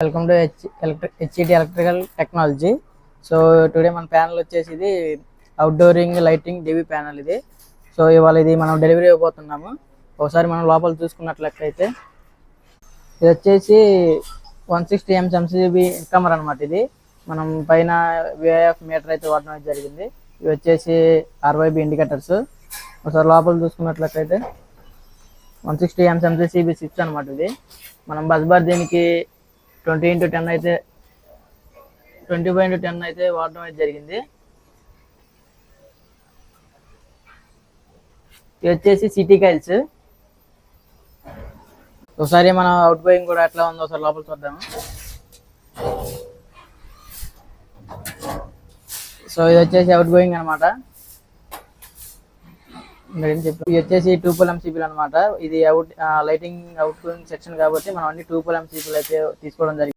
Welcome to HET electrical technology. So today మన panel వచ్చేసి ఇది అవుట్డోరింగ్ లైటింగ్ డివి ప్యానల్ ఇది. సో ఇవాళ ఇది మనం డెలివరీ ఇవ్వబోతున్నాము. ఒకసారి మనం లోపల చూసుకున్నట్లయితే ఇది వచ్చేసి 160 amps ఎంసీబీ కమర్ అనమాట. ఇది మనం పైన విఐఎఫ్ మీటర్ అయితే వాడడం జరిగింది. ఇవి వచ్చేసి ఆర్వైబి ఇండికేటర్స్. ఒకసారి లోపల చూసుకున్నట్లయితే 160 amps ఎంసీబీ 6 అనమాట. ఇది మనం బస్ బార్ దీనికి 20x10 అయితే 20x10 అయితే వాడడం అయితే జరిగింది. ఇది వచ్చేసి సిటీ కైల్స్. ఒకసారి మన అవుట్ గోయింగ్ కూడా ఎట్లా ఉందో ఒకసారి లోపల చూద్దాము. సో ఇది వచ్చేసి అవుట్ గోయింగ్ అనమాట. ఇది వచ్చేసి 2 పోల్ ఎంసీబీలు అనమాట. ఇది లైటింగ్ అవుట్ గోయింగ్ సెక్షన్ కాబట్టి మనం అన్ని 2 పోల్ ఎంసీబీలు అయితే తీసుకోవడం జరిగింది.